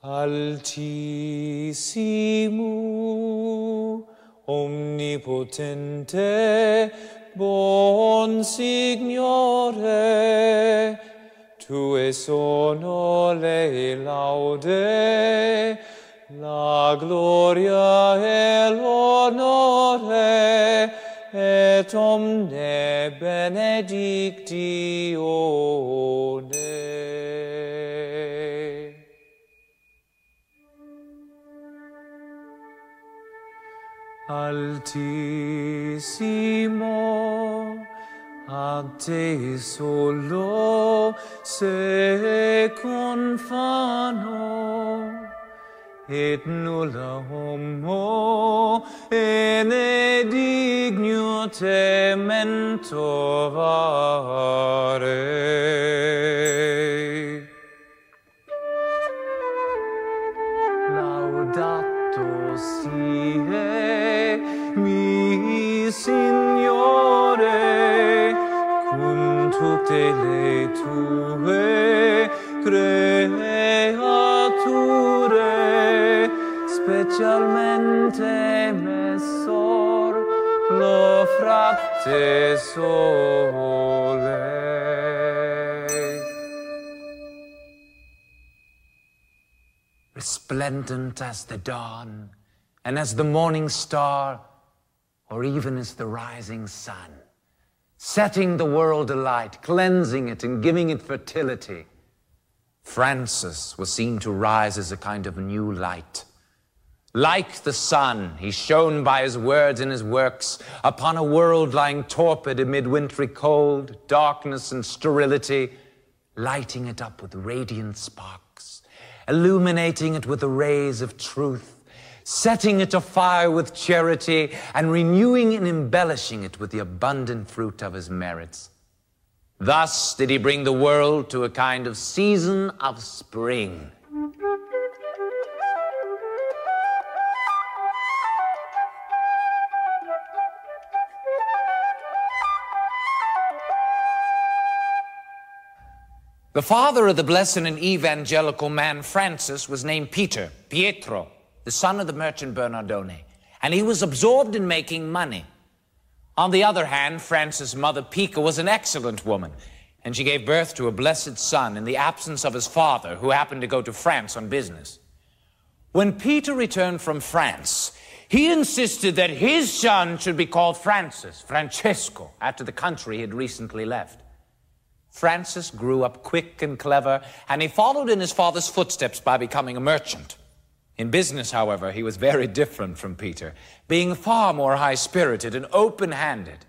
Altissimo, omnipotente, bon Signore, Tue sono le laude, la gloria e l'onore, et omne benedictione. Altissimo, a te solo se confano, et nulla homo ene dignum tementovare. Laudato sie mi Signore, cum tutte le tue creature, specialmente messor lo frate sole. Resplendent as the dawn, and as the morning star, or even as the rising sun, setting the world alight, cleansing it and giving it fertility, Francis was seen to rise as a kind of new light. Like the sun, he shone by his words and his works upon a world lying torpid amid wintry cold, darkness, and sterility, lighting it up with radiant sparks, illuminating it with the rays of truth, setting it afire with charity, and renewing and embellishing it with the abundant fruit of his merits. Thus did he bring the world to a kind of season of spring. The father of the blessed and evangelical man Francis was named Pietro, the son of the merchant Bernardone, and he was absorbed in making money. On the other hand, Francis' mother Pica was an excellent woman, and she gave birth to a blessed son in the absence of his father, who happened to go to France on business. When Peter returned from France, he insisted that his son should be called Francesco, after the country he had recently left. Francis grew up quick and clever, and he followed in his father's footsteps by becoming a merchant. In business, however, he was very different from Peter, being far more high-spirited and open-handed.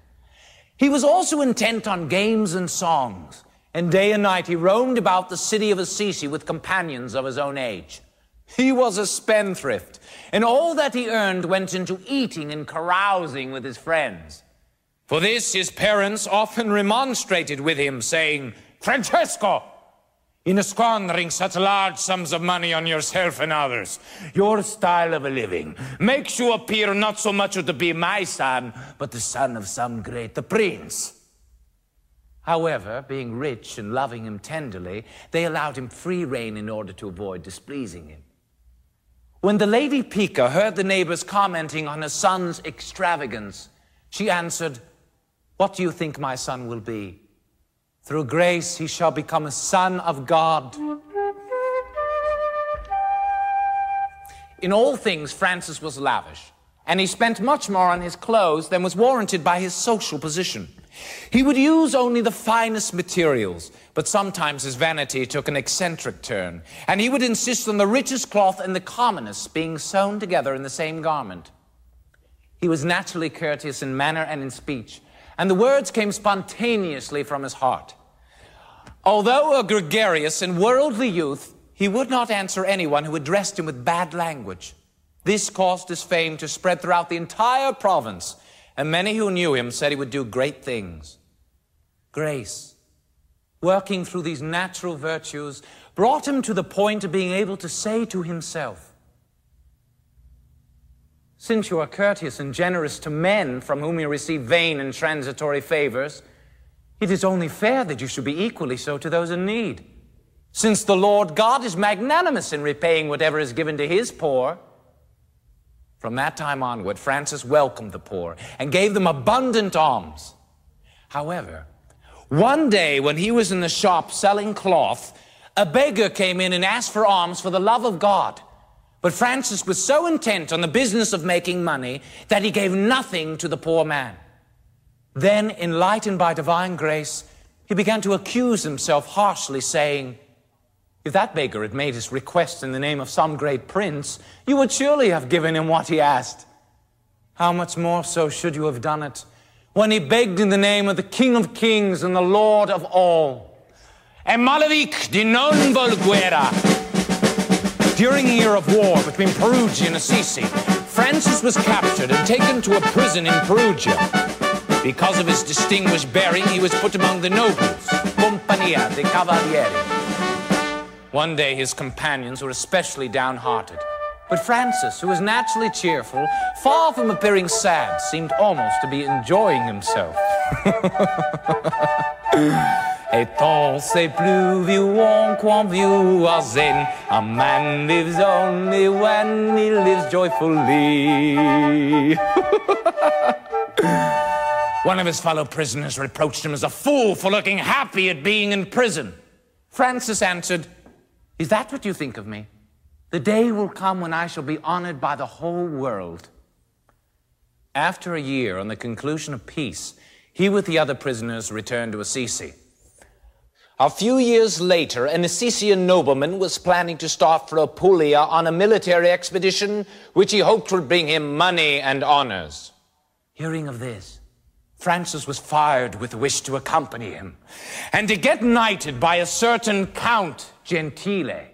He was also intent on games and songs, and day and night he roamed about the city of Assisi with companions of his own age. He was a spendthrift, and all that he earned went into eating and carousing with his friends. For this, his parents often remonstrated with him, saying, "Francesco, in squandering such large sums of money on yourself and others, your style of a living makes you appear not so much to be my son, but the son of some great prince." However, being rich and loving him tenderly, they allowed him free rein in order to avoid displeasing him. When the Lady Pica heard the neighbors commenting on her son's extravagance, she answered, "What do you think my son will be? Through grace he shall become a son of God." In all things, Francis was lavish, and he spent much more on his clothes than was warranted by his social position. He would use only the finest materials, but sometimes his vanity took an eccentric turn, and he would insist on the richest cloth and the commonest being sewn together in the same garment. He was naturally courteous in manner and in speech, and the words came spontaneously from his heart. Although a gregarious and worldly youth, he would not answer anyone who addressed him with bad language. This caused his fame to spread throughout the entire province, and many who knew him said he would do great things. Grace, working through these natural virtues, brought him to the point of being able to say to himself, "Since you are courteous and generous to men from whom you receive vain and transitory favors, it is only fair that you should be equally so to those in need. since the Lord God is magnanimous in repaying whatever is given to his poor. From that time onward, Francis welcomed the poor and gave them abundant alms. However, one day when he was in the shop selling cloth, a beggar came in and asked for alms for the love of God. But Francis was so intent on the business of making money that he gave nothing to the poor man. Then, enlightened by divine grace, he began to accuse himself harshly, saying, "If that beggar had made his request in the name of some great prince, you would surely have given him what he asked. How much more so should you have done it when he begged in the name of the King of Kings and the Lord of all? E Malavik di non vol guerra." During a year of war between Perugia and Assisi, Francis was captured and taken to a prison in Perugia. Because of his distinguished bearing, he was put among the nobles, Compagnia dei Cavalieri. One day his companions were especially downhearted, but Francis, who was naturally cheerful, far from appearing sad, seemed almost to be enjoying himself. Et on sait plus vivant qu'en view à zen. A man lives only when he lives joyfully. One of his fellow prisoners reproached him as a fool for looking happy at being in prison. Francis answered, "Is that what you think of me? The day will come when I shall be honored by the whole world." After a year, on the conclusion of peace, he with the other prisoners returned to Assisi. A few years later, an Assisian nobleman was planning to start for Apulia on a military expedition which he hoped would bring him money and honors. Hearing of this, Francis was fired with the wish to accompany him and to get knighted by a certain Count Gentile,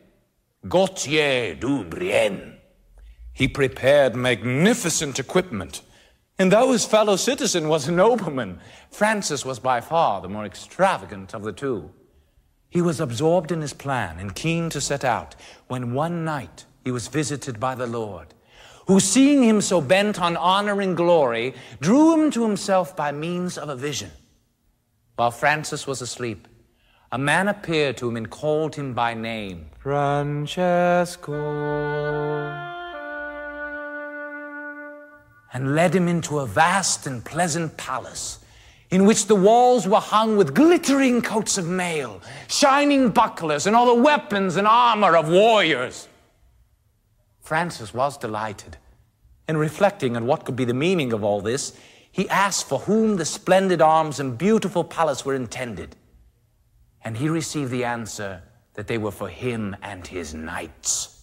Gautier du Brienne. He prepared magnificent equipment, and though his fellow citizen was a nobleman, Francis was by far the more extravagant of the two. He was absorbed in his plan and keen to set out, when one night he was visited by the Lord, who, seeing him so bent on honor and glory, drew him to himself by means of a vision. While Francis was asleep, a man appeared to him and called him by name, Francesco, and led him into a vast and pleasant palace, in which the walls were hung with glittering coats of mail, shining bucklers, and all the weapons and armor of warriors. Francis was delighted, and reflecting on what could be the meaning of all this, he asked for whom the splendid arms and beautiful palace were intended. And he received the answer that they were for him and his knights.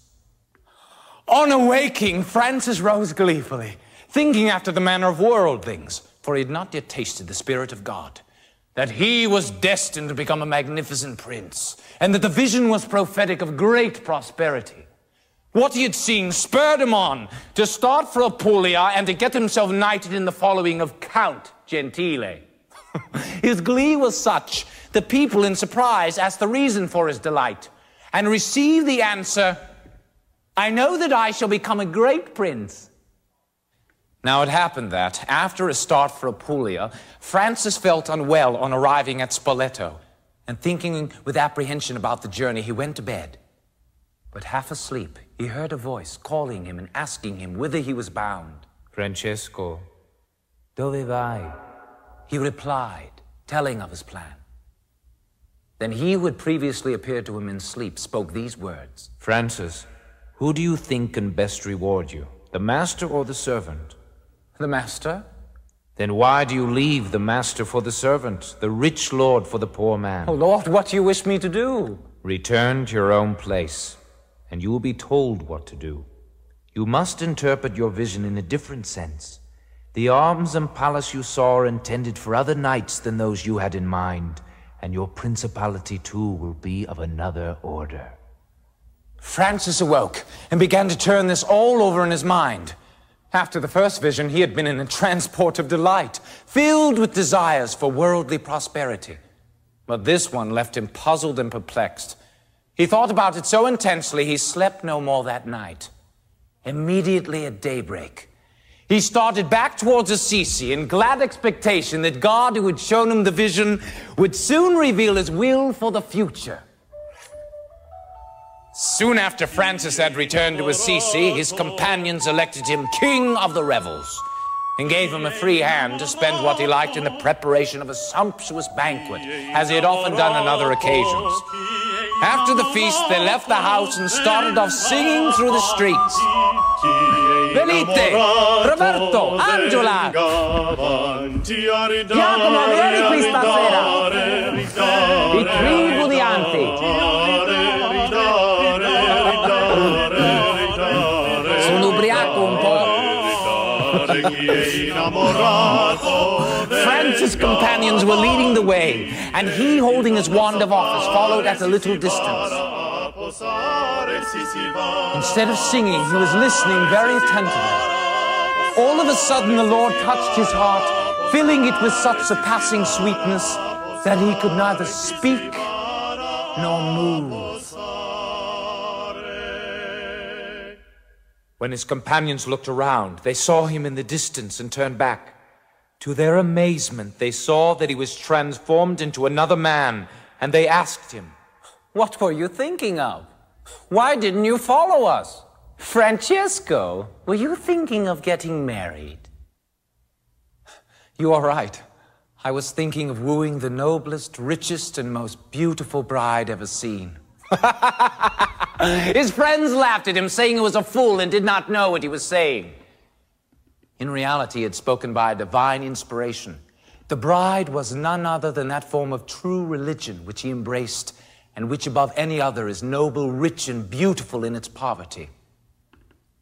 On awaking, Francis rose gleefully, thinking after the manner of worldlings, for he had not yet tasted the Spirit of God, that he was destined to become a magnificent prince, and that the vision was prophetic of great prosperity. What he had seen spurred him on to start for Apulia and to get himself knighted in the following of Count Gentile. His glee was such that people in surprise asked the reason for his delight, and received the answer, "I know that I shall become a great prince." Now it happened that, after his start for Apulia, Francis felt unwell on arriving at Spoleto, and thinking with apprehension about the journey, he went to bed. But half asleep, he heard a voice calling him and asking him whither he was bound. "Francesco, dove vai?" He replied, telling of his plan. Then he who had previously appeared to him in sleep spoke these words, "Francis, who do you think can best reward you, the master or the servant?" "The master." "Then why do you leave the master for the servant, the rich lord for the poor man?" "Oh Lord, what do you wish me to do?" "Return to your own place, and you will be told what to do. You must interpret your vision in a different sense. The arms and palace you saw are intended for other knights than those you had in mind, and your principality too will be of another order." Francis awoke and began to turn this all over in his mind. After the first vision, he had been in a transport of delight, filled with desires for worldly prosperity. But this one left him puzzled and perplexed. He thought about it so intensely, he slept no more that night. Immediately at daybreak, he started back towards Assisi in glad expectation that God, who had shown him the vision, would soon reveal his will for the future. Soon after Francis had returned to Assisi, his companions elected him king of the revels and gave him a free hand to spend what he liked in the preparation of a sumptuous banquet, as he had often done on other occasions. After the feast, they left the house and started off singing through the streets. Venite, Roberto, Angela, Giacomo, vieni qui stasera. I tribudianti. Sono ubriaco un po'. Francis' companions were leading the way, and he, holding his wand of office, followed at a little distance. Instead of singing, he was listening very attentively. All of a sudden, the Lord touched his heart, filling it with such surpassing sweetness that he could neither speak nor move. When his companions looked around, they saw him in the distance and turned back. To their amazement, they saw that he was transformed into another man, and they asked him, "What were you thinking of? Why didn't you follow us? Francesco, were you thinking of getting married?" "You are right. I was thinking of wooing the noblest, richest, and most beautiful bride ever seen." His friends laughed at him, saying he was a fool and did not know what he was saying. In reality, he had spoken by a divine inspiration. The bride was none other than that form of true religion which he embraced, and which above any other is noble, rich, and beautiful in its poverty.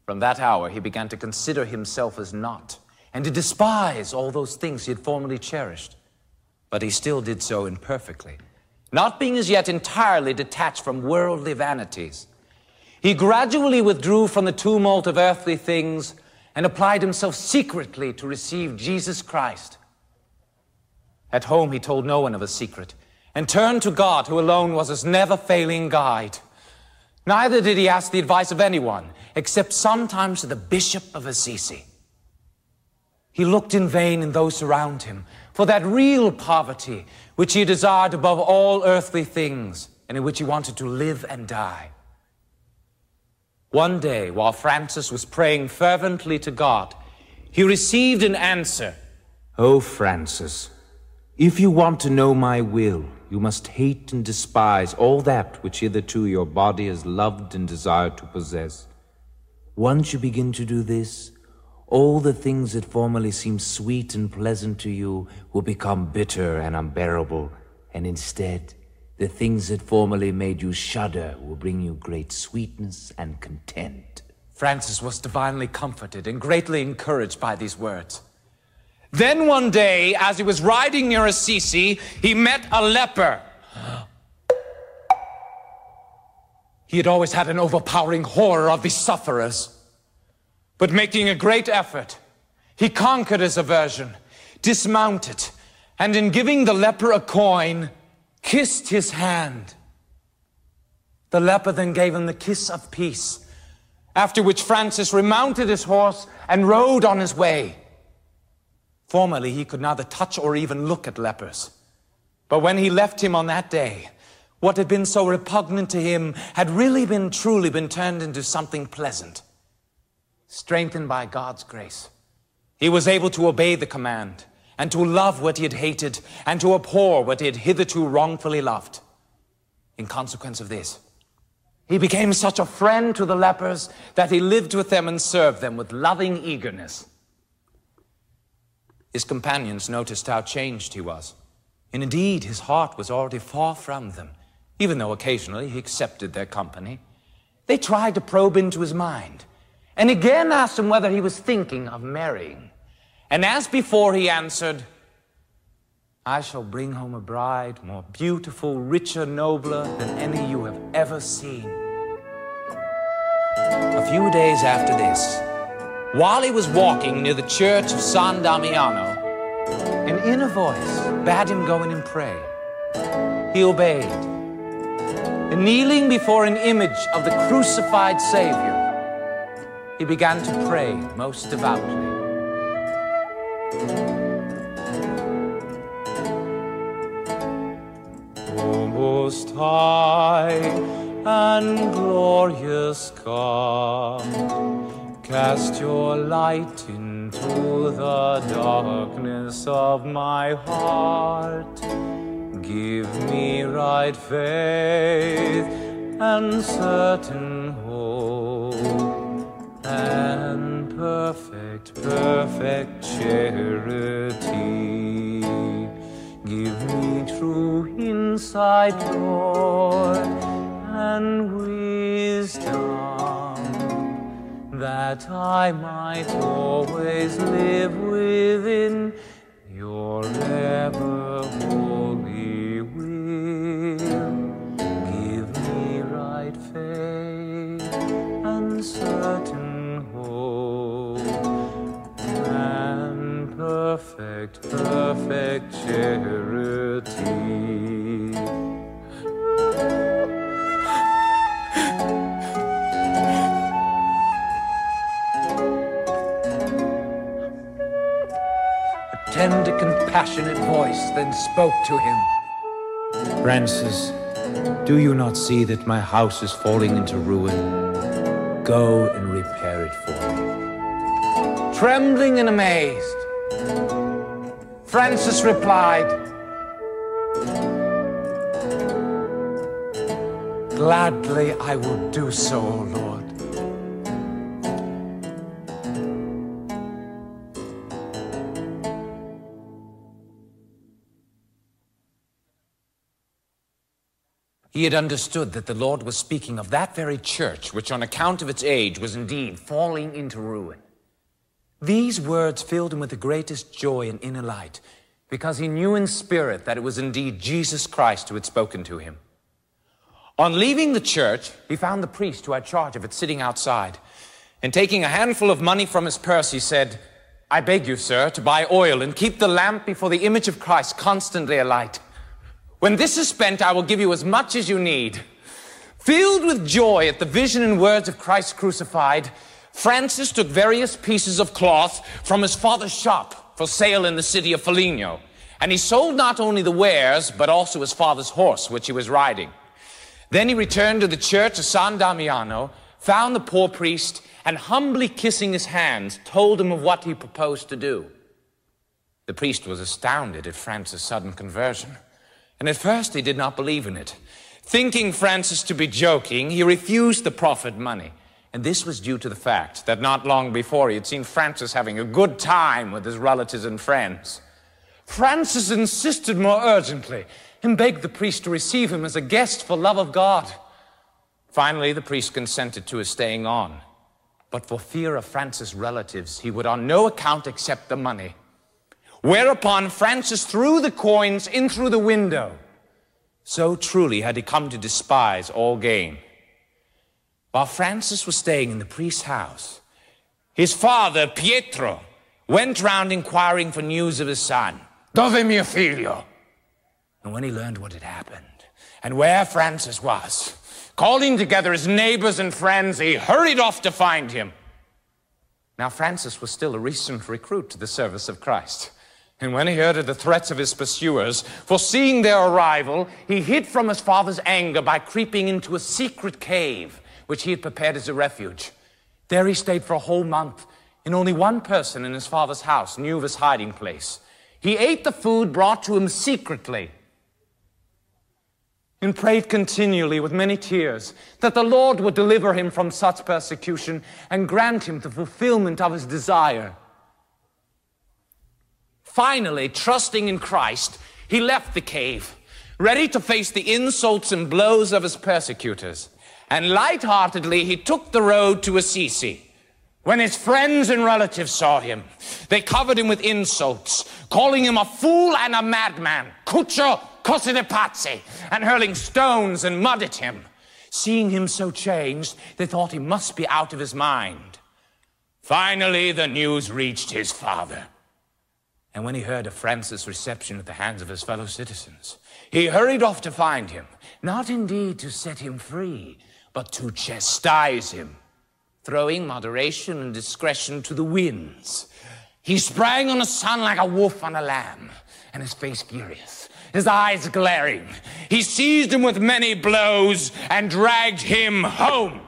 From that hour, he began to consider himself as naught, and to despise all those things he had formerly cherished. But he still did so imperfectly, not being as yet entirely detached from worldly vanities. He gradually withdrew from the tumult of earthly things and applied himself secretly to receive Jesus Christ. At home, he told no one of his secret, and turned to God, who alone was his never-failing guide. Neither did he ask the advice of anyone, except sometimes to the Bishop of Assisi. He looked in vain in those around him for that real poverty which he desired above all earthly things, and in which he wanted to live and die. One day, while Francis was praying fervently to God, he received an answer. "O Francis, if you want to know my will, you must hate and despise all that which hitherto your body has loved and desired to possess. Once you begin to do this, all the things that formerly seemed sweet and pleasant to you will become bitter and unbearable, and instead, the things that formerly made you shudder will bring you great sweetness and content." Francis was divinely comforted and greatly encouraged by these words. Then one day, as he was riding near Assisi, he met a leper. He had always had an overpowering horror of these sufferers. But making a great effort, he conquered his aversion, dismounted, and in giving the leper a coin, kissed his hand. The leper then gave him the kiss of peace, after which Francis remounted his horse and rode on his way. Formerly, he could neither touch or even look at lepers. But when he left him on that day, what had been so repugnant to him had really truly been turned into something pleasant. Strengthened by God's grace, he was able to obey the command, and to love what he had hated, and to abhor what he had hitherto wrongfully loved. In consequence of this, he became such a friend to the lepers that he lived with them and served them with loving eagerness. His companions noticed how changed he was, and indeed his heart was already far from them, even though occasionally he accepted their company. They tried to probe into his mind, and again asked him whether he was thinking of marrying. And as before, he answered, "I shall bring home a bride more beautiful, richer, nobler than any you have ever seen." A few days after this, while he was walking near the church of San Damiano, an inner voice bade him go in and pray. He obeyed, and kneeling before an image of the crucified Savior, he began to pray most devoutly. O Most High and glorious God, cast your light into the darkness of my heart. Give me right faith and certain hope, and perfect charity. Give me true insight, Lord, and wisdom, that I might always live within your ever holy will. Give me right faith and certain hope, and perfect charity. A tender, compassionate voice then spoke to him. Francis, do you not see that my house is falling into ruin? Go and repair it for me. Trembling and amazed, Francis replied, Gladly I will do so, O Lord. He had understood that the Lord was speaking of that very church, which on account of its age was indeed falling into ruin. These words filled him with the greatest joy and inner light, because he knew in spirit that it was indeed Jesus Christ who had spoken to him. On leaving the church, he found the priest who had charge of it sitting outside, and taking a handful of money from his purse, he said, I beg you, sir, to buy oil and keep the lamp before the image of Christ constantly alight. When this is spent, I will give you as much as you need. Filled with joy at the vision and words of Christ crucified, Francis took various pieces of cloth from his father's shop for sale in the city of Foligno, and he sold not only the wares, but also his father's horse, which he was riding. Then he returned to the church of San Damiano, found the poor priest, and humbly kissing his hands, told him of what he proposed to do. The priest was astounded at Francis' sudden conversion, and at first he did not believe in it. Thinking Francis to be joking, he refused the proffered money. And this was due to the fact that not long before he had seen Francis having a good time with his relatives and friends. Francis insisted more urgently and begged the priest to receive him as a guest for love of God. Finally, the priest consented to his staying on. But for fear of Francis' relatives, he would on no account accept the money. Whereupon Francis threw the coins in through the window. So truly had he come to despise all gain. While Francis was staying in the priest's house, his father, Pietro, went round inquiring for news of his son. Dove mio figlio? And when he learned what had happened and where Francis was, calling together his neighbors and friends, he hurried off to find him. Now Francis was still a recent recruit to the service of Christ. And when he heard of the threats of his pursuers, foreseeing their arrival, he hid from his father's anger by creeping into a secret cave, which he had prepared as a refuge. There he stayed for a whole month, and only one person in his father's house knew of his hiding place. He ate the food brought to him secretly, and prayed continually with many tears that the Lord would deliver him from such persecution and grant him the fulfillment of his desire. Finally, trusting in Christ, he left the cave, ready to face the insults and blows of his persecutors. And lightheartedly, he took the road to Assisi. When his friends and relatives saw him, they covered him with insults, calling him a fool and a madman, cuccio, cose de pazzi, and hurling stones and mud at him. Seeing him so changed, they thought he must be out of his mind. Finally, the news reached his father. And when he heard of Francis' reception at the hands of his fellow citizens, he hurried off to find him, not indeed to set him free, but to chastise him, throwing moderation and discretion to the winds. He sprang on his son like a wolf on a lamb, and his face furious, his eyes glaring. He seized him with many blows and dragged him home.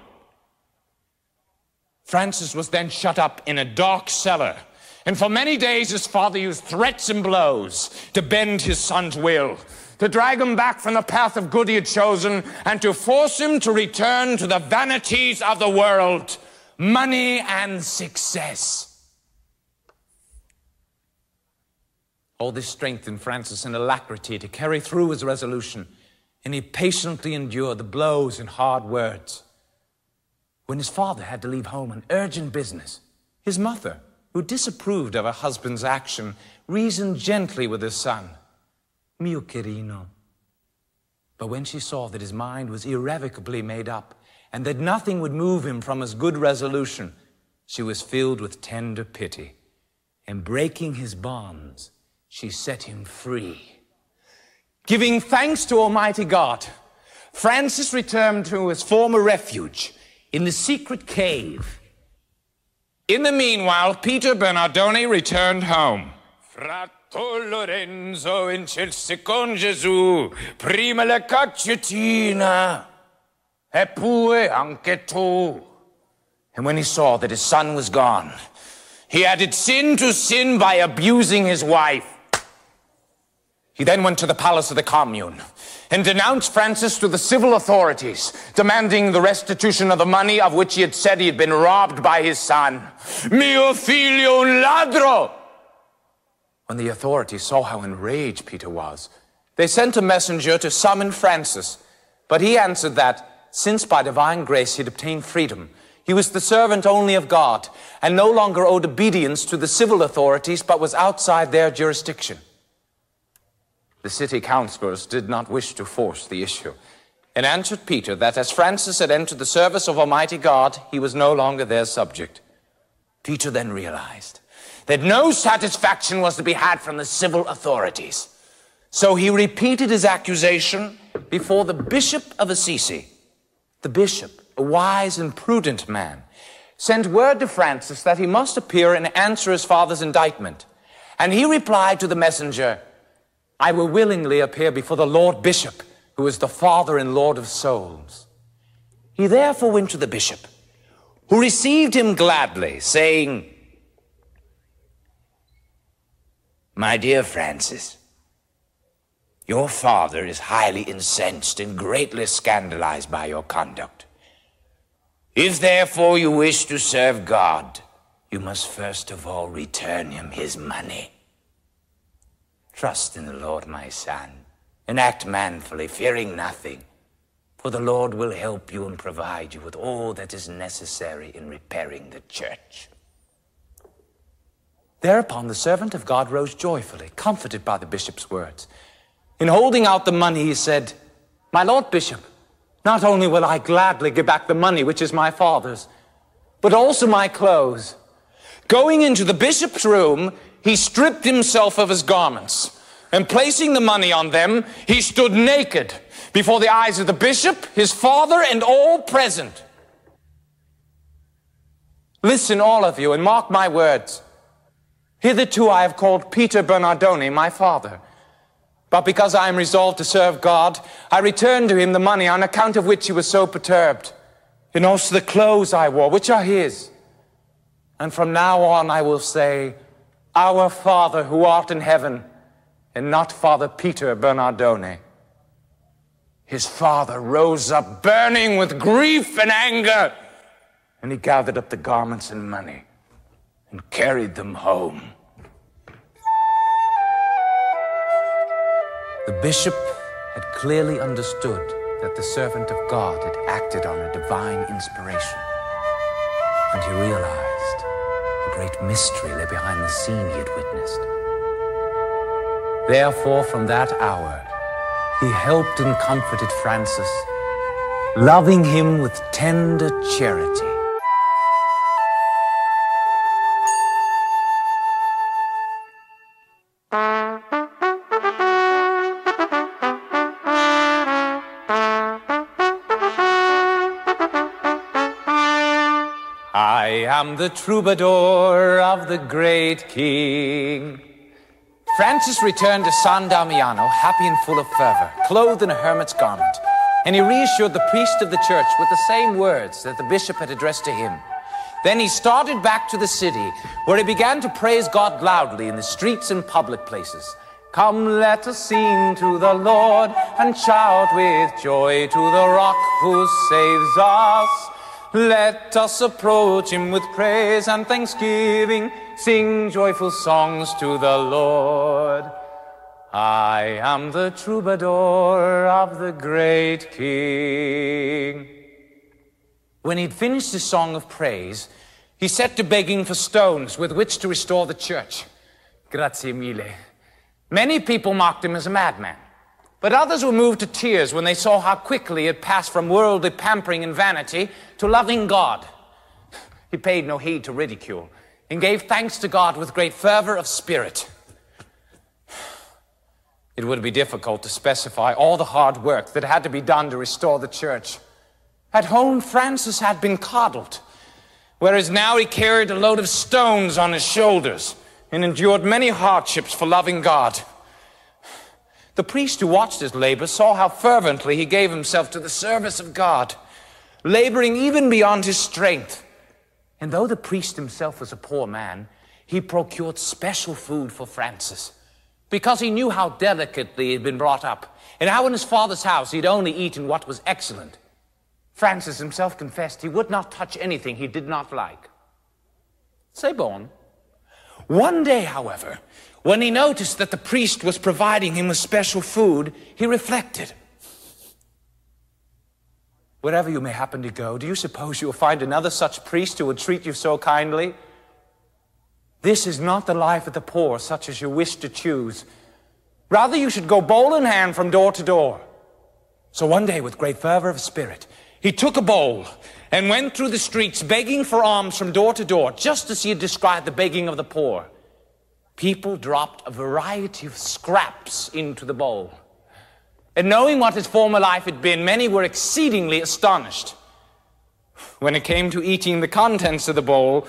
Francis was then shut up in a dark cellar, and for many days his father used threats and blows to bend his son's will, to drag him back from the path of good he had chosen, and to force him to return to the vanities of the world, money and success. All this strengthened Francis in alacrity to carry through his resolution, and he patiently endured the blows and hard words. When his father had to leave home on urgent business, his mother, who disapproved of her husband's action, reasoned gently with his son, "Mio carino." But when she saw that his mind was irrevocably made up, and that nothing would move him from his good resolution, she was filled with tender pity, and breaking his bonds, she set him free. Giving thanks to Almighty God, Francis returned to his former refuge in the secret cave. In the meanwhile, Peter Bernardone returned home. Frato Lorenzo in Chelsea con Gesù, prima la caccettina, e pure anche tu. And when he saw that his son was gone, he added sin to sin by abusing his wife. He then went to the palace of the commune and denounced Francis to the civil authorities, demanding the restitution of the money of which he had said he had been robbed by his son. Mio figlio un ladro! When the authorities saw how enraged Peter was, they sent a messenger to summon Francis, but he answered that, since by divine grace he had obtained freedom, he was the servant only of God, and no longer owed obedience to the civil authorities, but was outside their jurisdiction. The city councillors did not wish to force the issue, and answered Peter that as Francis had entered the service of Almighty God, he was no longer their subject. Peter then realized that no satisfaction was to be had from the civil authorities. So he repeated his accusation before the Bishop of Assisi. The bishop, a wise and prudent man, sent word to Francis that he must appear and answer his father's indictment. And he replied to the messenger, "I will willingly appear before the Lord Bishop, who is the Father and Lord of souls." He therefore went to the bishop, who received him gladly, saying, "My dear Francis, your father is highly incensed and greatly scandalized by your conduct. If therefore you wish to serve God, you must first of all return him his money. Trust in the Lord, my son, and act manfully, fearing nothing, for the Lord will help you and provide you with all that is necessary in repairing the church." Thereupon the servant of God rose joyfully, comforted by the bishop's words. In holding out the money, he said, "My Lord Bishop, not only will I gladly give back the money which is my father's, but also my clothes." Going into the bishop's room, he stripped himself of his garments, and placing the money on them, he stood naked before the eyes of the bishop, his father, and all present. Listen, all of you, and mark my words. Hitherto I have called Peter Bernardone my father, but because I am resolved to serve God, I returned to him the money on account of which he was so perturbed, and also the clothes I wore, which are his. And from now on I will say, "Our Father who art in heaven," and not Father Peter Bernardone. His father rose up burning with grief and anger, and he gathered up the garments and money and carried them home. The bishop had clearly understood that the servant of God had acted on a divine inspiration, and he realized a great mystery lay behind the scene he had witnessed. Therefore, from that hour, he helped and comforted Francis, loving him with tender charity. I am the troubadour of the great king. Francis returned to San Damiano, happy and full of fervor, clothed in a hermit's garment, and he reassured the priest of the church with the same words that the bishop had addressed to him. Then he started back to the city, where he began to praise God loudly in the streets and public places. Come, let us sing to the Lord and shout with joy to the rock who saves us. Let us approach him with praise and thanksgiving, sing joyful songs to the Lord. I am the troubadour of the great King. When he'd finished his song of praise, he set to begging for stones with which to restore the church. Grazie mille. Many people mocked him as a madman, but others were moved to tears when they saw how quickly he had passed from worldly pampering and vanity to loving God. He paid no heed to ridicule and gave thanks to God with great fervor of spirit. It would be difficult to specify all the hard work that had to be done to restore the church. At home, Francis had been coddled, whereas now he carried a load of stones on his shoulders and endured many hardships for loving God. The priest who watched his labor saw how fervently he gave himself to the service of God, laboring even beyond his strength. And though the priest himself was a poor man, he procured special food for Francis, because he knew how delicately he had been brought up, and how in his father's house he'd only eaten what was excellent. Francis himself confessed he would not touch anything he did not like. C'est bon. One day, however, when he noticed that the priest was providing him with special food, he reflected. Wherever you may happen to go, do you suppose you will find another such priest who would treat you so kindly? This is not the life of the poor, such as you wish to choose. Rather, you should go bowl in hand from door to door. So one day, with great fervor of spirit, he took a bowl and went through the streets begging for alms from door to door, just as he had described the begging of the poor. People dropped a variety of scraps into the bowl. And knowing what his former life had been, many were exceedingly astonished. When it came to eating the contents of the bowl,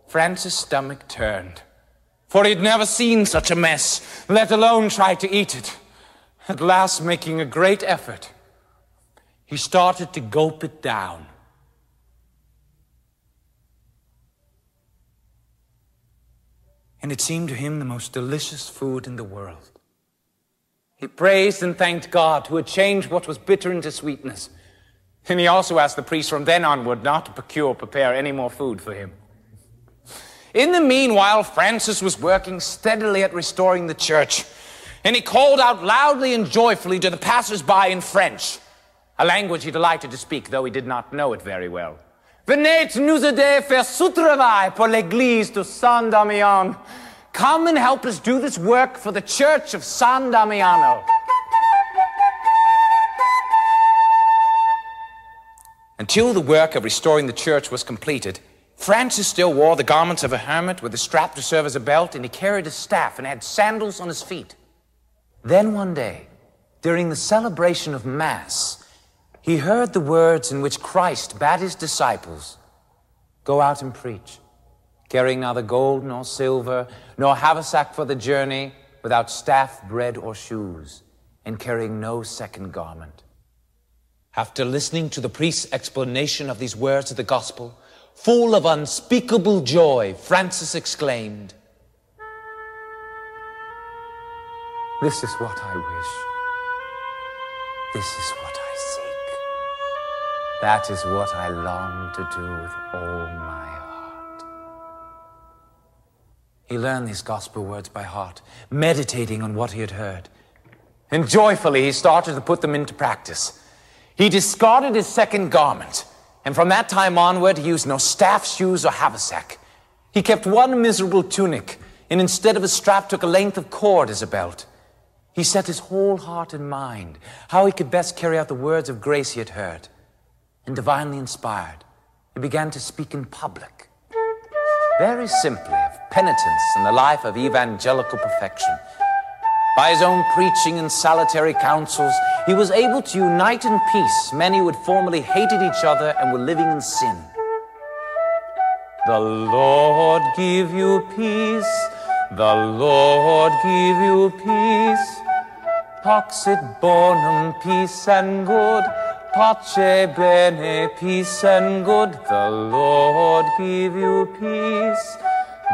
Francis' stomach turned, for he had never seen such a mess, let alone try to eat it. At last, making a great effort, he started to gulp it down. And it seemed to him the most delicious food in the world. He praised and thanked God, who had changed what was bitter into sweetness. And he also asked the priest from then onward not to prepare any more food for him. In the meanwhile, Francis was working steadily at restoring the church, and he called out loudly and joyfully to the passers-by in French, a language he delighted to speak, though he did not know it very well. Venez nous aider faire ce travail pour l'église de San Damiano. Come and help us do this work for the church of San Damiano. Until the work of restoring the church was completed, Francis still wore the garments of a hermit with a strap to serve as a belt, and he carried a staff and had sandals on his feet. Then one day, during the celebration of Mass, he heard the words in which Christ bade his disciples, "Go out and preach, carrying neither gold nor silver, nor haversack for the journey, without staff, bread, or shoes, and carrying no second garment." After listening to the priest's explanation of these words of the gospel, full of unspeakable joy, Francis exclaimed, "This is what I wish. This is what I seek. That is what I long to do with all my heart." He learned these gospel words by heart, meditating on what he had heard. And joyfully he started to put them into practice. He discarded his second garment, and from that time onward he used no staff, shoes, or haversack. He kept one miserable tunic, and instead of a strap took a length of cord as a belt. He set his whole heart and mind how he could best carry out the words of grace he had heard. And divinely inspired, he began to speak in public, very simply, of penitence and the life of evangelical perfection. By his own preaching and salutary counsels, he was able to unite in peace many who had formerly hated each other and were living in sin. "The Lord give you peace. The Lord give you peace. Pax et bonum, peace and good. Pace bene, peace and good. The Lord give you peace.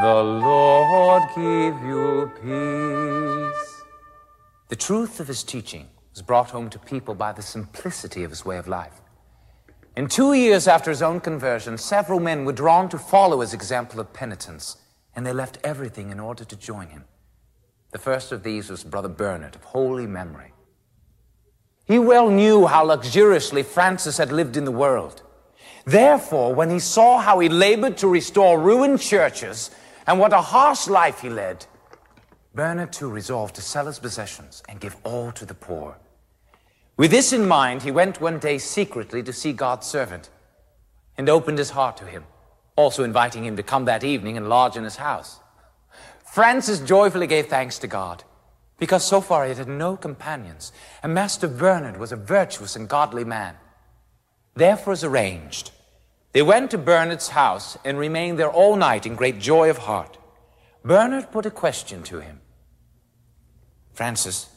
The Lord give you peace. The truth of his teaching was brought home to people by the simplicity of his way of life. In 2 years after his own conversion, several men were drawn to follow his example of penitence, and they left everything in order to join him. The first of these was Brother Bernard of holy memory. He well knew how luxuriously Francis had lived in the world. Therefore, when he saw how he labored to restore ruined churches and what a harsh life he led, Bernard too resolved to sell his possessions and give all to the poor. With this in mind, he went one day secretly to see God's servant and opened his heart to him, also inviting him to come that evening and lodge in his house. Francis joyfully gave thanks to God, because so far he had had no companions, and Master Bernard was a virtuous and godly man. Therefore, as arranged, they went to Bernard's house and remained there all night in great joy of heart. Bernard put a question to him. Francis,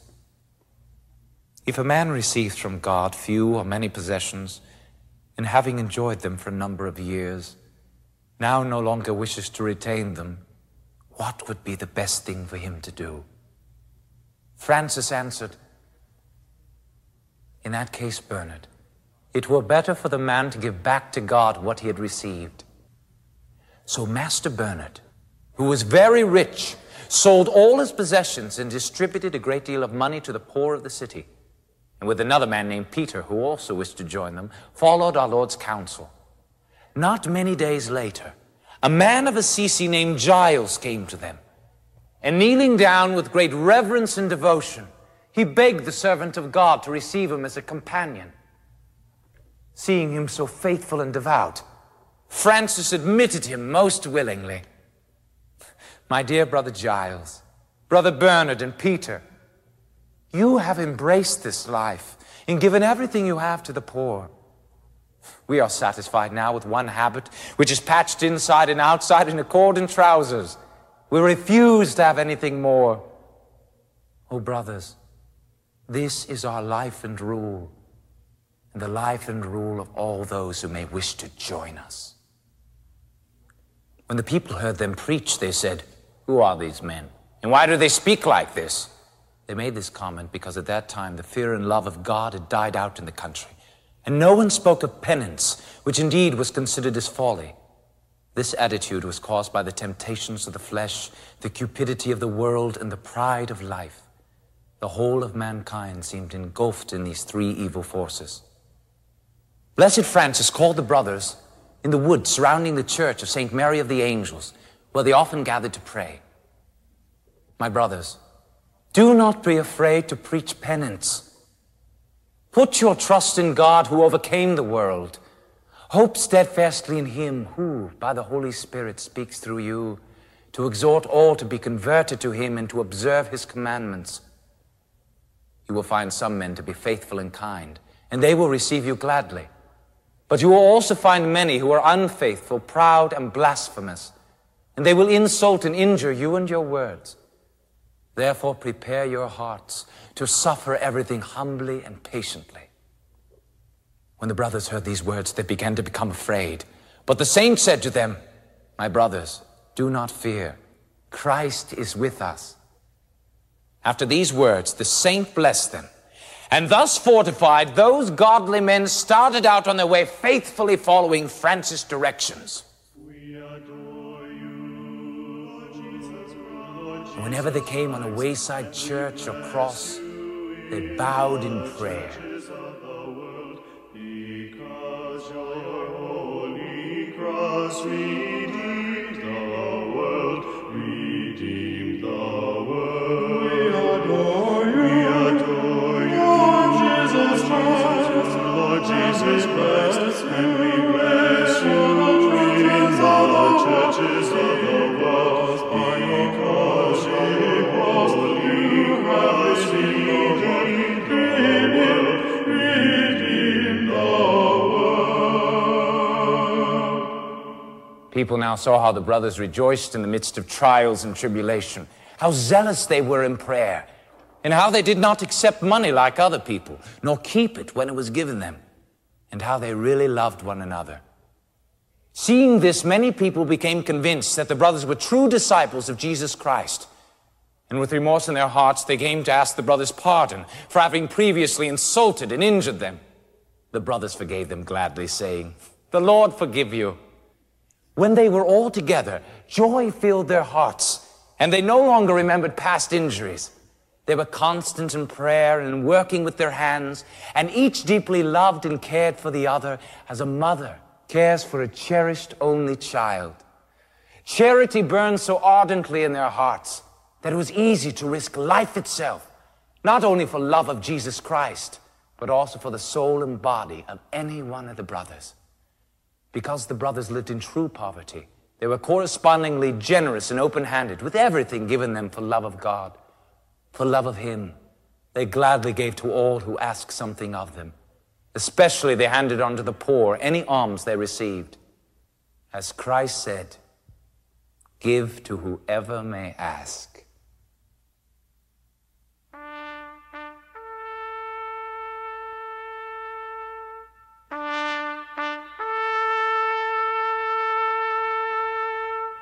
if a man receives from God few or many possessions, and having enjoyed them for a number of years, now no longer wishes to retain them, what would be the best thing for him to do? Francis answered, in that case, Bernard, it were better for the man to give back to God what he had received. So Master Bernard, who was very rich, sold all his possessions and distributed a great deal of money to the poor of the city. And with another man named Peter, who also wished to join them, followed our Lord's counsel. Not many days later, a man of Assisi named Giles came to them, and kneeling down with great reverence and devotion, he begged the servant of God to receive him as a companion. Seeing him so faithful and devout, Francis admitted him most willingly. My dear Brother Giles, Brother Bernard and Peter, you have embraced this life and given everything you have to the poor. We are satisfied now with one habit, which is patched inside and outside in a cord and trousers. We refuse to have anything more. Oh, brothers, this is our life and rule, and the life and rule of all those who may wish to join us. When the people heard them preach, they said, who are these men, and why do they speak like this? They made this comment because at that time the fear and love of God had died out in the country, and no one spoke of penance, which indeed was considered as folly. This attitude was caused by the temptations of the flesh, the cupidity of the world, and the pride of life. The whole of mankind seemed engulfed in these three evil forces. Blessed Francis called the brothers in the wood surrounding the church of St. Mary of the Angels, where they often gathered to pray. My brothers, do not be afraid to preach penance. Put your trust in God who overcame the world. Hope steadfastly in him who, by the Holy Spirit, speaks through you, to exhort all to be converted to him and to observe his commandments. You will find some men to be faithful and kind, and they will receive you gladly. But you will also find many who are unfaithful, proud, and blasphemous, and they will insult and injure you and your words. Therefore, prepare your hearts to suffer everything humbly and patiently. When the brothers heard these words, they began to become afraid. But the saint said to them, my brothers, do not fear. Christ is with us. After these words, the saint blessed them. And thus fortified, those godly men started out on their way, faithfully following Francis' directions. Whenever they came on a wayside church or cross, they bowed in prayer. Because your holy cross redeemed the world, redeemed the world. We adore you, Lord Jesus Christ, Lord Jesus Christ, and we bless you, Prince of the churches of the world, because your holy Christ redeemed the world. now saw how the brothers rejoiced in the midst of trials and tribulation, how zealous they were in prayer, and how they did not accept money like other people, nor keep it when it was given them, and how they really loved one another. Seeing this, many people became convinced that the brothers were true disciples of Jesus Christ. And with remorse in their hearts, they came to ask the brothers pardon for having previously insulted and injured them. The brothers forgave them gladly, saying, "The Lord forgive you." When they were all together, joy filled their hearts, and they no longer remembered past injuries. They were constant in prayer and working with their hands, and each deeply loved and cared for the other as a mother cares for a cherished only child. Charity burned so ardently in their hearts that it was easy to risk life itself, not only for love of Jesus Christ, but also for the soul and body of any one of the brothers. Because the brothers lived in true poverty, they were correspondingly generous and open-handed with everything given them for love of God. For love of Him, they gladly gave to all who asked something of them. Especially they handed on to the poor any alms they received. As Christ said, "Give to whoever may ask."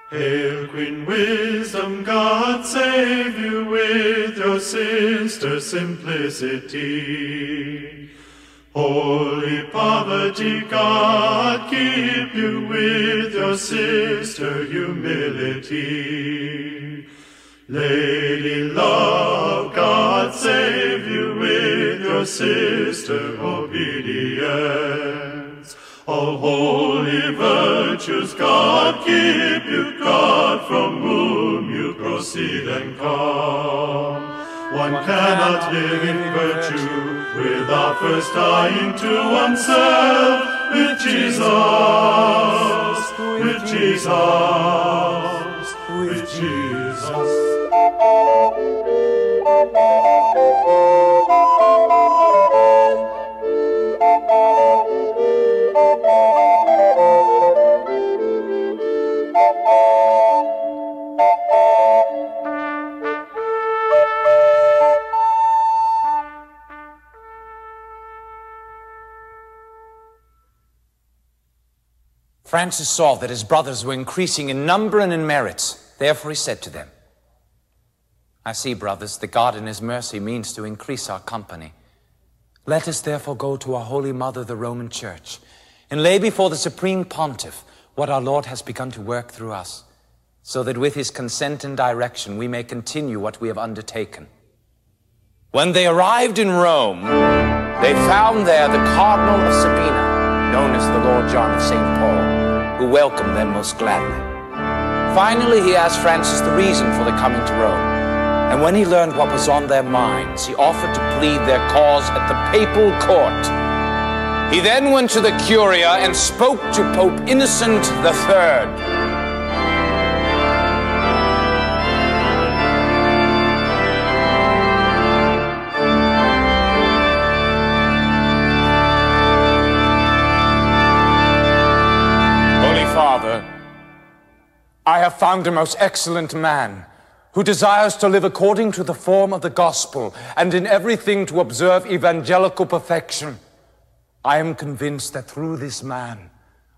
Hail, Queen Wisdom, God save you with your sister Simplicity. Holy Poverty, God keep you with your sister Humility. Lady Love, God save you with your sister Obedience. All holy virtues, God keep you, God, from whom you proceed and come. One cannot live in virtue without first dying to oneself with Jesus, with Jesus, with Jesus. Francis saw that his brothers were increasing in number and in merits. Therefore he said to them, "I see, brothers, that God in His mercy means to increase our company. Let us therefore go to our Holy Mother, the Roman Church, and lay before the Supreme Pontiff what our Lord has begun to work through us, so that with His consent and direction we may continue what we have undertaken." When they arrived in Rome, they found there the Cardinal of Sabina, known as the Lord John of St. Paul, who welcomed them most gladly. Finally, he asked Francis the reason for the coming to Rome, and when he learned what was on their minds, he offered to plead their cause at the papal court. He then went to the Curia and spoke to Pope Innocent III. Father, I have found a most excellent man who desires to live according to the form of the gospel and in everything to observe evangelical perfection. I am convinced that through this man,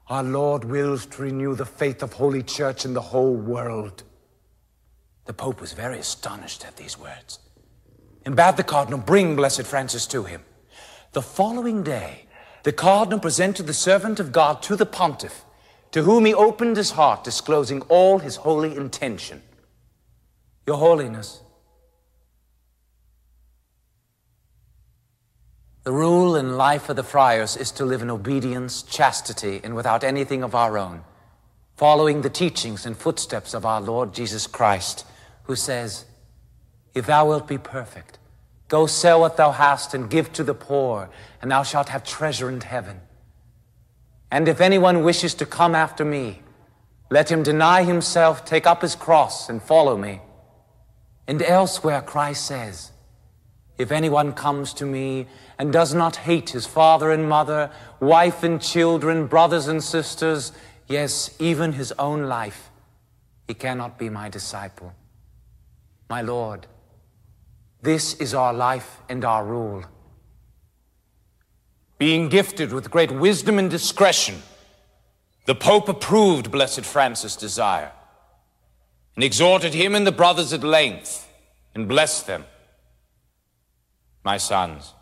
our Lord wills to renew the faith of Holy Church in the whole world. The Pope was very astonished at these words and bade the Cardinal bring Blessed Francis to him. The following day, the Cardinal presented the servant of God to the Pontiff, to whom he opened his heart, disclosing all his holy intention. Your Holiness, the rule and life of the friars is to live in obedience, chastity, and without anything of our own, following the teachings and footsteps of our Lord Jesus Christ, who says, "If thou wilt be perfect, go sell what thou hast and give to the poor, and thou shalt have treasure in heaven. And if anyone wishes to come after me, let him deny himself, take up his cross, and follow me." And elsewhere Christ says, "If anyone comes to me and does not hate his father and mother, wife and children, brothers and sisters, yes, even his own life, he cannot be my disciple. My Lord, this is our life and our rule. Being gifted with great wisdom and discretion, the Pope approved Blessed Francis' desire and exhorted him and the brothers at length and blessed them. My sons,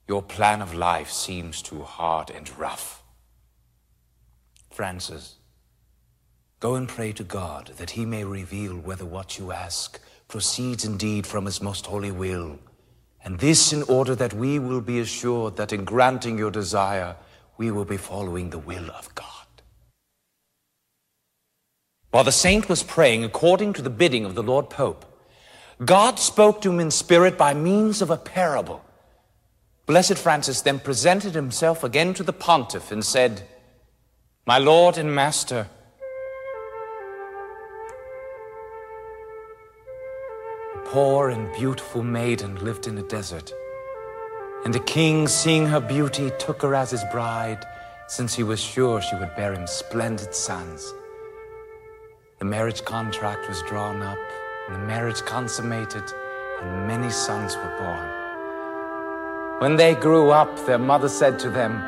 your plan of life seems too hard and rough. Francis, go and pray to God that he may reveal whether what you ask proceeds indeed from his most holy will, and this in order that we will be assured that in granting your desire, we will be following the will of God. While the saint was praying according to the bidding of the Lord Pope, God spoke to him in spirit by means of a parable. Blessed Francis then presented himself again to the pontiff and said, "My Lord and Master, a poor and beautiful maiden lived in a desert, and the king, seeing her beauty, took her as his bride, since he was sure she would bear him splendid sons. The marriage contract was drawn up, and the marriage consummated, and many sons were born. When they grew up, their mother said to them,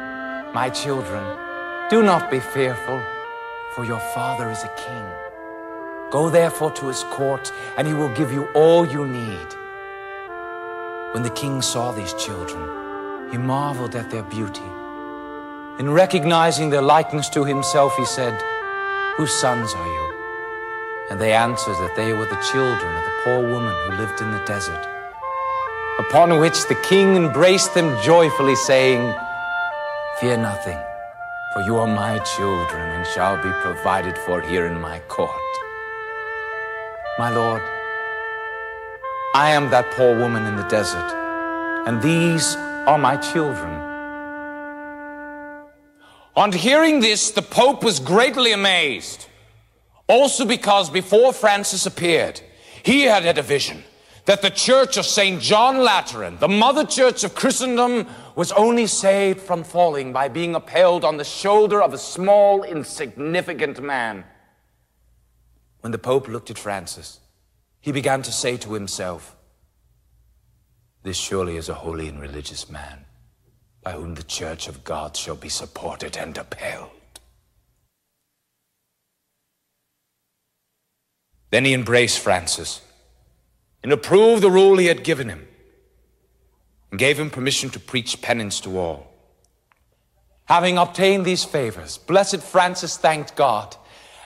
'My children, do not be fearful, for your father is a king. Go therefore to his court, and he will give you all you need.' When the king saw these children, he marveled at their beauty. In recognizing their likeness to himself, he said, 'Whose sons are you?' And they answered that they were the children of the poor woman who lived in the desert. Upon which the king embraced them joyfully, saying, 'Fear nothing, for you are my children and shall be provided for here in my court.' My Lord, I am that poor woman in the desert, and these are my children." On hearing this, the Pope was greatly amazed, also because before Francis appeared, he had had a vision that the Church of St. John Lateran, the mother church of Christendom, was only saved from falling by being upheld on the shoulder of a small, insignificant man. When the Pope looked at Francis, he began to say to himself, "This surely is a holy and religious man, by whom the Church of God shall be supported and upheld." Then he embraced Francis and approved the rule he had given him and gave him permission to preach penance to all. Having obtained these favors, Blessed Francis thanked God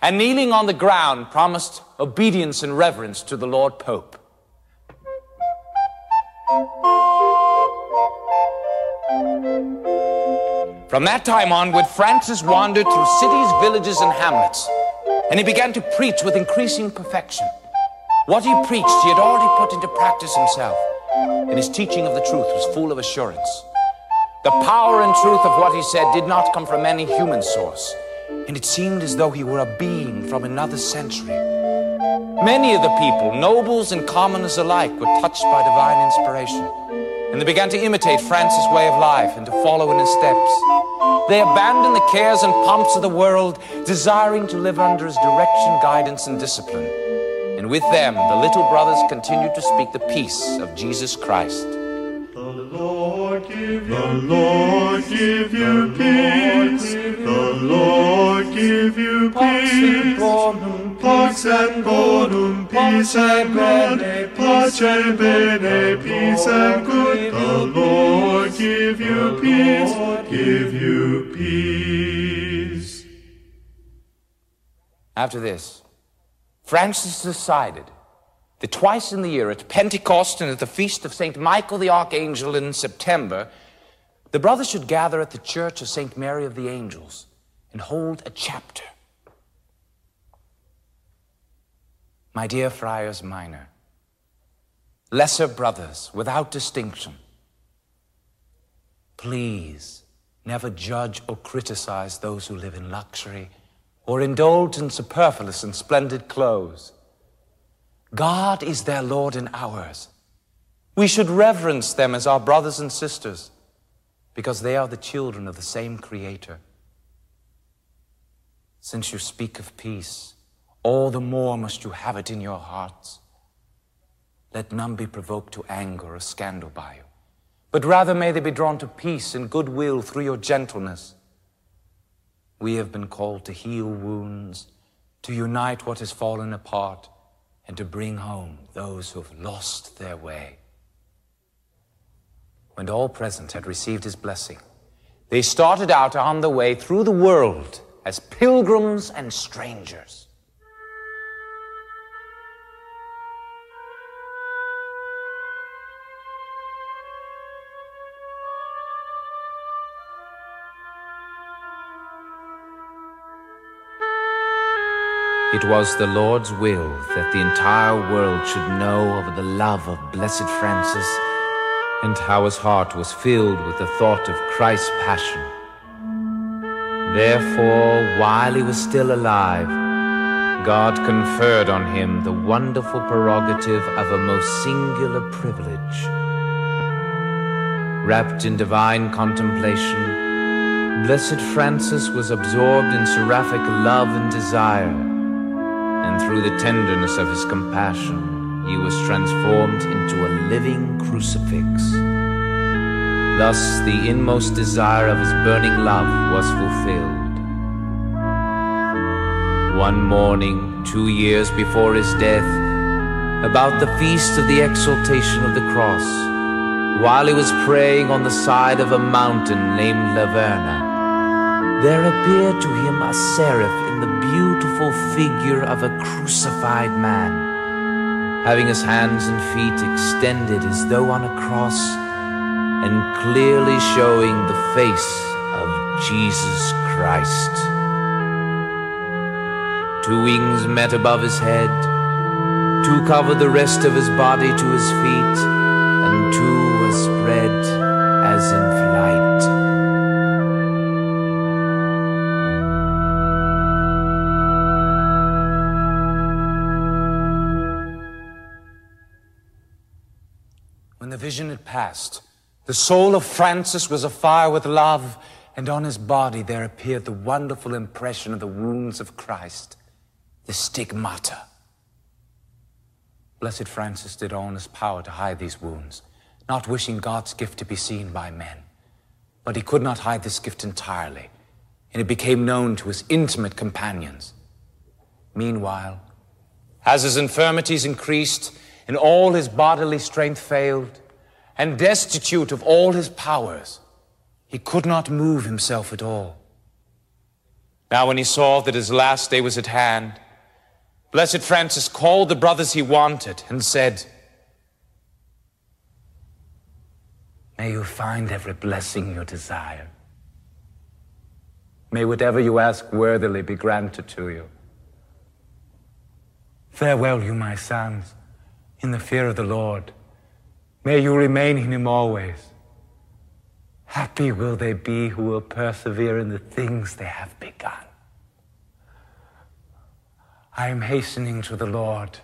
and, kneeling on the ground, promised obedience and reverence to the Lord Pope. From that time onward, Francis wandered through cities, villages, and hamlets, and he began to preach with increasing perfection. What he preached, he had already put into practice himself, and his teaching of the truth was full of assurance. The power and truth of what he said did not come from any human source, and it seemed as though he were a being from another century. Many of the people, nobles and commoners alike, were touched by divine inspiration, and they began to imitate Francis' way of life and to follow in his steps. They abandoned the cares and pomps of the world, desiring to live under his direction, guidance, and discipline. And with them, the little brothers continued to speak the peace of Jesus Christ. The Lord give you peace. The Lord give you peace. Pax et bonum, peace and good. Pace bene, peace and good. The Lord give you peace. Give you peace. After this, Francis decided that twice in the year, at Pentecost and at the feast of St. Michael the Archangel in September, the brothers should gather at the Church of St. Mary of the Angels and hold a chapter. My dear Friars Minor, lesser brothers without distinction, please never judge or criticize those who live in luxury or indulge in superfluous and splendid clothes. God is their Lord and ours. We should reverence them as our brothers and sisters because they are the children of the same Creator. Since you speak of peace, all the more must you have it in your hearts. Let none be provoked to anger or scandal by you, but rather may they be drawn to peace and goodwill through your gentleness. We have been called to heal wounds, to unite what has fallen apart, and to bring home those who have lost their way. When all present had received his blessing, they started out on the way through the world as pilgrims and strangers. It was the Lord's will that the entire world should know of the love of Blessed Francis, and how his heart was filled with the thought of Christ's passion. Therefore, while he was still alive, God conferred on him the wonderful prerogative of a most singular privilege. Wrapped in divine contemplation, Blessed Francis was absorbed in seraphic love and desire, and through the tenderness of his compassion, he was transformed into a living crucifix. Thus, the inmost desire of his burning love was fulfilled. One morning, 2 years before his death, about the feast of the exaltation of the cross, while he was praying on the side of a mountain named Laverna, there appeared to him a seraph in the beautiful figure of a crucified man, having his hands and feet extended as though on a cross, and clearly showing the face of Jesus Christ. 2 wings met above his head, 2 covered the rest of his body to his feet, and 2 were spread as in flight. When the vision had passed, the soul of Francis was afire with love, and on his body there appeared the wonderful impression of the wounds of Christ, the stigmata. Blessed Francis did all in his power to hide these wounds, not wishing God's gift to be seen by men. But he could not hide this gift entirely, and it became known to his intimate companions. Meanwhile, as his infirmities increased and all his bodily strength failed, and destitute of all his powers, he could not move himself at all. Now when he saw that his last day was at hand, Blessed Francis called the brothers he wanted and said, "May you find every blessing you desire. May whatever you ask worthily be granted to you. Farewell, you my sons, in the fear of the Lord. May you remain in him always. Happy will they be who will persevere in the things they have begun. I am hastening to the Lord,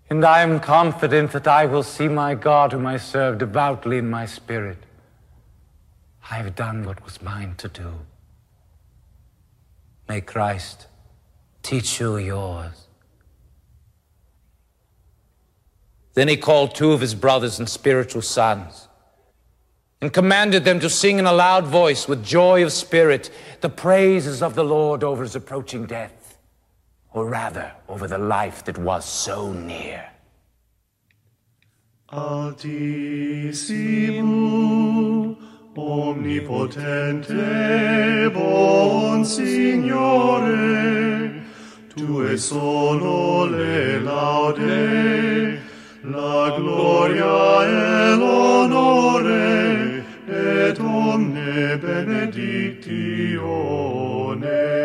and I am confident that I will see my God whom I serve devoutly in my spirit. I have done what was mine to do. May Christ teach you yours." Then he called 2 of his brothers and spiritual sons and commanded them to sing in a loud voice with joy of spirit the praises of the Lord over his approaching death, or rather over the life that was so near. Altissimo, omnipotente, bon Signore, tue solo le laude, la gloria e l'onore, et omne benedictione.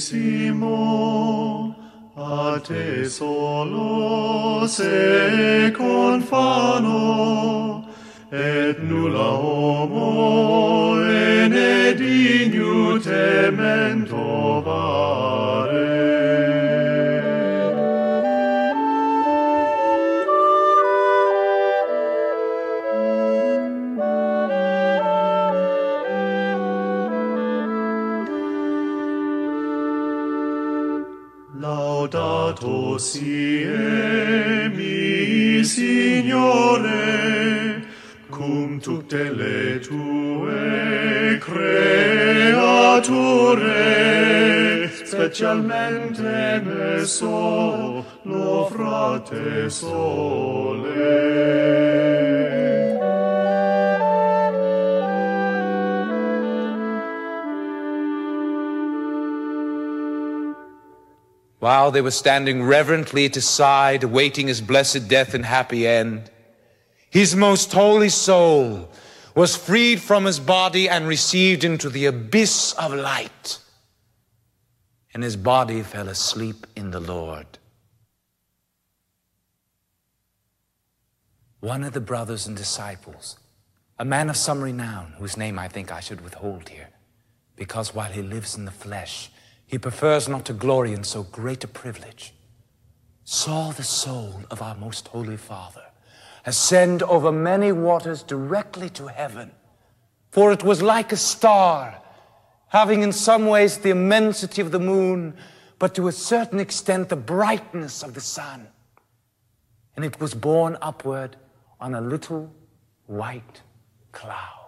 Altissimo, a te solo se confano, et nulla homo benedicti memento vare. Laudato sie mi Signore, cum tutte le tue creature, specialmente me solo frate sole. While they were standing reverently at his side, awaiting his blessed death and happy end, his most holy soul was freed from his body and received into the abyss of light, and his body fell asleep in the Lord. One of the brothers and disciples, a man of some renown, whose name I think I should withhold here, because while he lives in the flesh, he prefers not to glory in so great a privilege, saw the soul of our most holy Father ascend over many waters directly to heaven, for it was like a star, having in some ways the immensity of the moon, but to a certain extent the brightness of the sun. And it was borne upward on a little white cloud.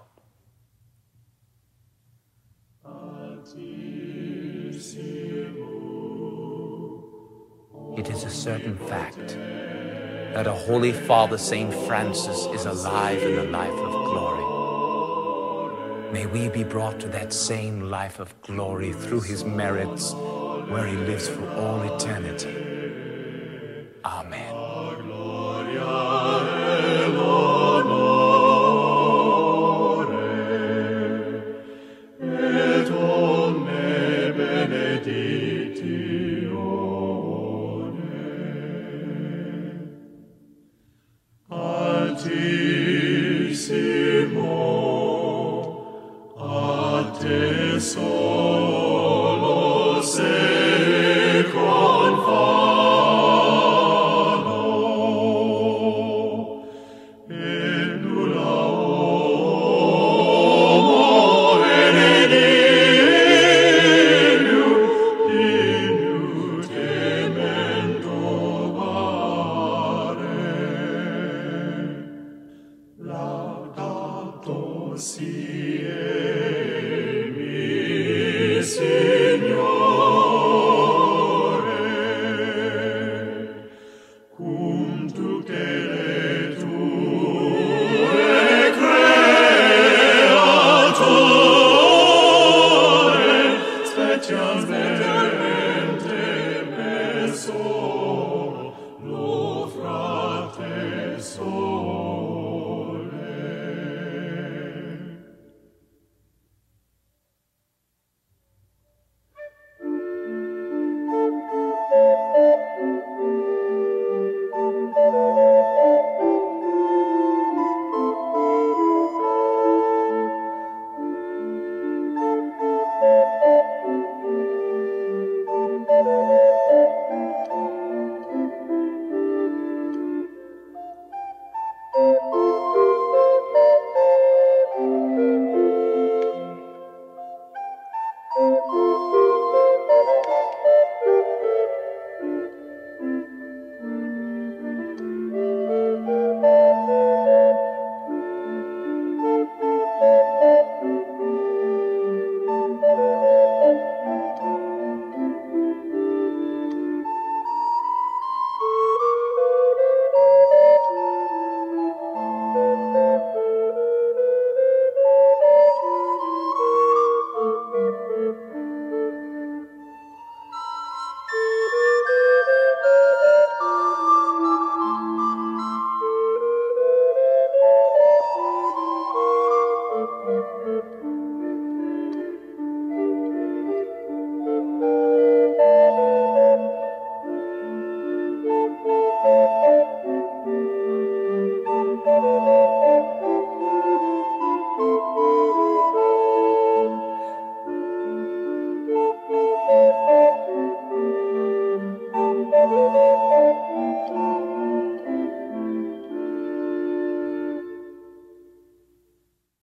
It is a certain fact that a Holy Father, Saint Francis, is alive in the life of glory. May we be brought to that same life of glory through his merits, where he lives for all eternity. Amen.